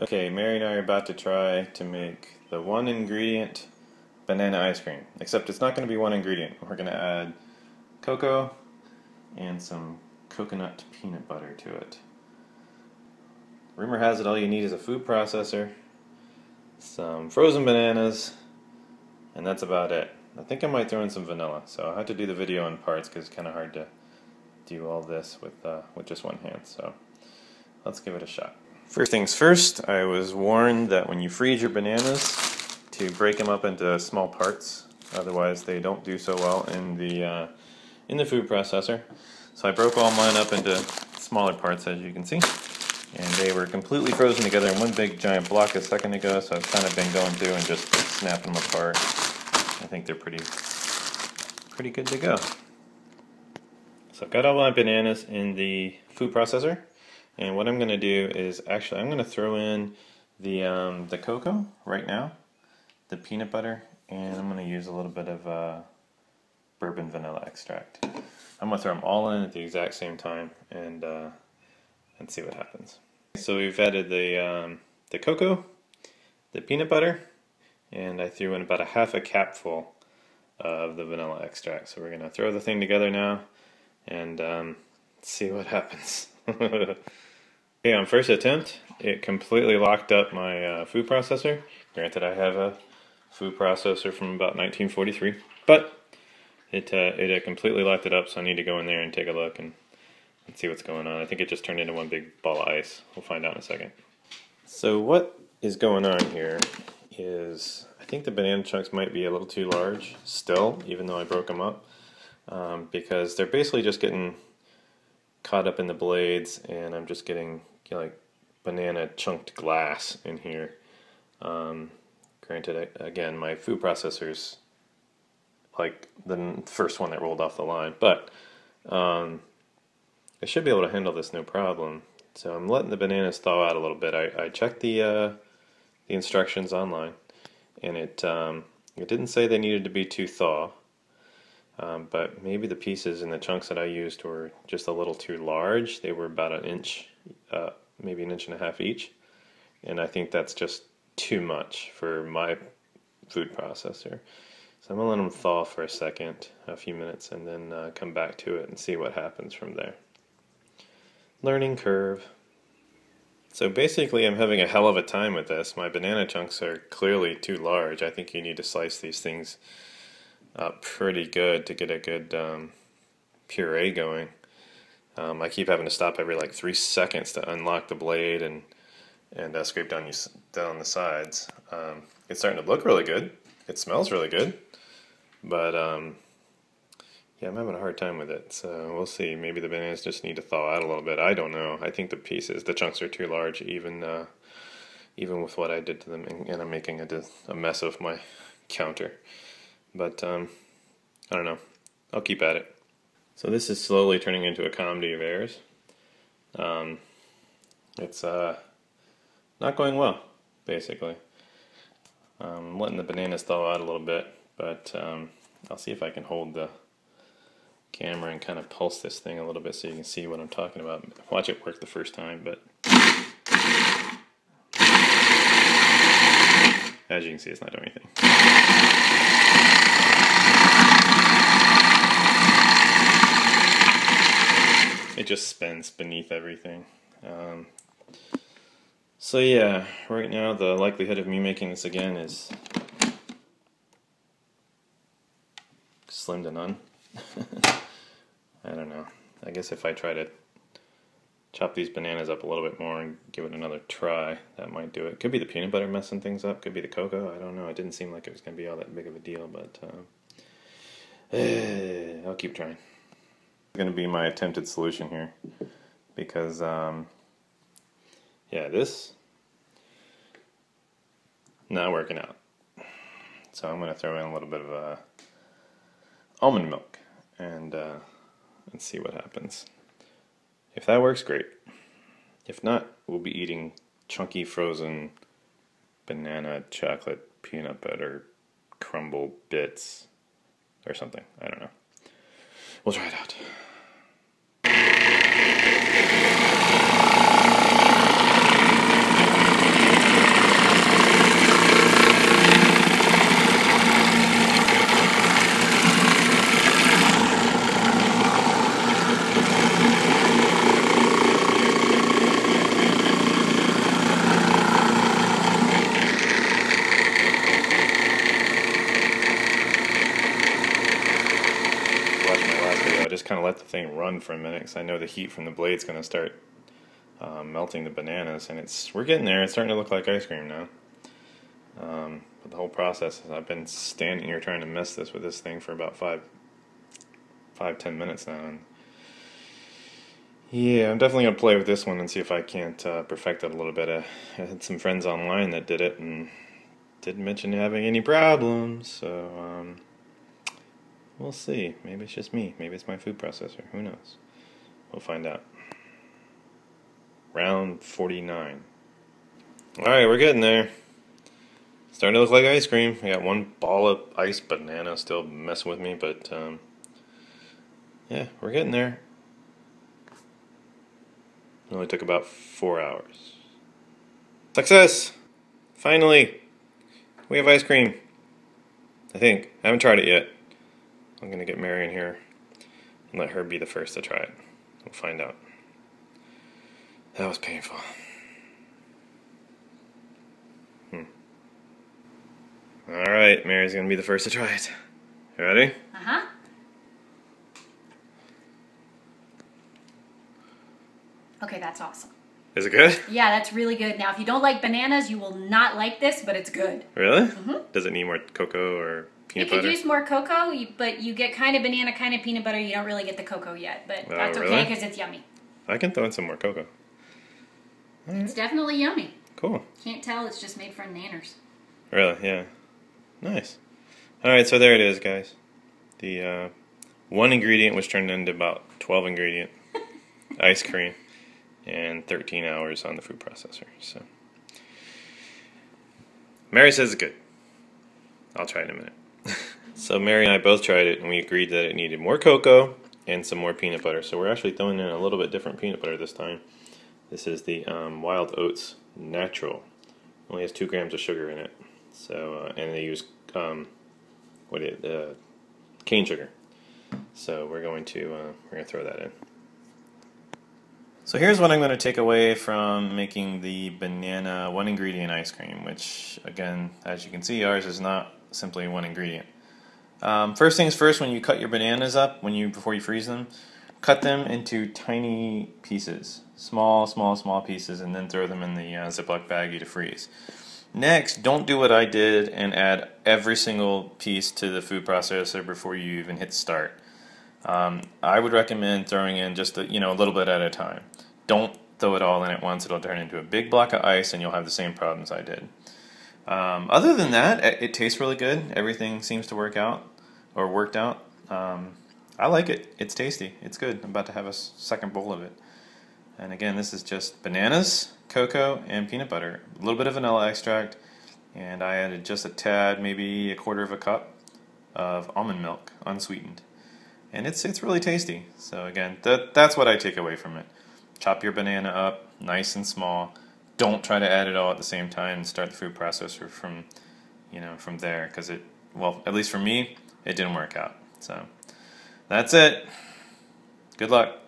Okay, Mary and I are about to try to make the one ingredient banana ice cream. Except it's not going to be one ingredient. We're going to add cocoa and some coconut peanut butter to it. Rumor has it all you need is a food processor, some frozen bananas, and that's about it. I think I might throw in some vanilla, so I'll have to do the video in parts because it's kind of hard to do all this with just one hand. So let's give it a shot. First things first, I was warned that when you freeze your bananas to break them up into small parts, otherwise they don't do so well in the food processor. So I broke all mine up into smaller parts, as you can see, and they were completely frozen together in one big giant block a second ago. So I've kind of been going through and just snapping them apart. I think they're pretty good to go. So I've got all my bananas in the food processor. And what I'm going to do is I'm going to throw in the cocoa right now, the peanut butter, and I'm going to use a little bit of bourbon vanilla extract. I'm going to throw them all in at the exact same time and see what happens. So we've added the cocoa, the peanut butter, and I threw in about a half a capful of the vanilla extract. So we're going to throw the thing together now and see what happens. Okay, on first attempt, it completely locked up my food processor. Granted, I have a food processor from about 1943, but it completely locked it up, so I need to go in there and take a look and see what's going on. I think it just turned into one big ball of ice. We'll find out in a second. So what is going on here is I think the banana chunks might be a little too large still, even though I broke them up, because they're basically just getting caught up in the blades, and I'm just getting like banana chunked glass in here. Granted, again, my food processor's like the first one that rolled off the line, but I should be able to handle this no problem. So I'm letting the bananas thaw out a little bit. I checked the instructions online, and it didn't say they needed to be too thaw. But maybe the pieces and the chunks that I used were just a little too large. They were about an inch, maybe an inch and a half each. And I think that's just too much for my food processor. So I'm going to let them thaw for a few minutes, and then come back to it and see what happens from there. Learning curve. So basically I'm having a hell of a time with this. My banana chunks are clearly too large. I think you need to slice these things up pretty good to get a good puree going. I keep having to stop every like 3 seconds to unlock the blade and scrape down the sides. It's starting to look really good. It smells really good, but yeah, I'm having a hard time with it. So we'll see. Maybe the bananas just need to thaw out a little bit. I don't know. I think the chunks are too large, even with what I did to them, and I'm making a mess of my counter. But I don't know. I'll keep at it. So this is slowly turning into a comedy of errors. It's not going well, basically. I'm letting the bananas thaw out a little bit, but I'll see if I can hold the camera and kind of pulse this thing a little bit so you can see what I'm talking about. Watch it work the first time, but as you can see, it's not doing anything. It just spins beneath everything. So yeah, right now the likelihood of me making this again is slim to none. I don't know. I guess if I try to chop these bananas up a little bit more and give it another try, that might do it. Could be the peanut butter messing things up, could be the cocoa, I don't know. It didn't seem like it was going to be all that big of a deal, but I'll keep trying. It's going to be my attempted solution here, because yeah, this not working out. So I'm going to throw in a little bit of almond milk and see what happens. If that works, great. If not, we'll be eating chunky frozen banana chocolate peanut butter crumble bits or something. I don't know. We'll try it out. letting run for a minute because I know the heat from the blade's going to start melting the bananas, and we're getting there. It's starting to look like ice cream now. But the whole process is I've been standing here trying to mess with this thing for about 5-10 minutes now. And yeah, I'm definitely going to play with this one and see if I can't perfect it a little bit. I had some friends online that did it and didn't mention having any problems, so we'll see. Maybe it's just me. Maybe it's my food processor. Who knows? We'll find out. Round 49. Alright, we're getting there. Starting to look like ice cream. I got one ball of iced banana still messing with me, but yeah, we're getting there. It only took about 4 hours. Success! Finally! We have ice cream. I think. I haven't tried it yet. I'm going to get Mary in here and let her be the first to try it. We'll find out. That was painful. Alright, Mary's going to be the first to try it. You ready? Uh-huh. Okay, that's awesome. Is it good? Yeah, that's really good. Now, if you don't like bananas, you will not like this, but it's good. Really? Mm-hmm. Does it need more cocoa or peanut butter? You could use more cocoa, but you get kind of banana, kind of peanut butter. You don't really get the cocoa yet, but that's really? okay because it's yummy. I can throw in some more cocoa. It's definitely yummy. Cool. Can't tell, it's just made from nanners. Really? Yeah. Nice. Alright, so there it is, guys. The one ingredient was turned into about 12 ingredient ice cream and 13 hours on the food processor. So Mary says it's good. I'll try it in a minute. So Mary and I both tried it and we agreed that it needed more cocoa and some more peanut butter. So we're actually throwing in a little bit different peanut butter this time. This is the Wild Oats Natural. Only has 2 grams of sugar in it. So and they use cane sugar. So we're going to throw that in. So here's what I'm going to take away from making the banana one ingredient ice cream, which again, as you can see, ours is not simply one ingredient. First things first, when you cut your bananas up, before you freeze them, cut them into tiny pieces, small pieces, and then throw them in the Ziploc baggie to freeze. Next, don't do what I did and add every single piece to the food processor before you even hit start. I would recommend throwing in just a little bit at a time. Don't throw it all in at once. It'll turn into a big block of ice and you'll have the same problems I did. Other than that, it tastes really good. Everything seems to worked out. I like it. It's tasty. It's good. I'm about to have a second bowl of it. And again, this is just bananas, cocoa, and peanut butter. A little bit of vanilla extract, and I added just a tad, maybe 1/4 cup of almond milk, unsweetened. And it's really tasty. So again, that's what I take away from it. Chop your banana up nice and small. Don't try to add it all at the same time and start the food processor from there, because at least for me, it didn't work out. So that's it. Good luck.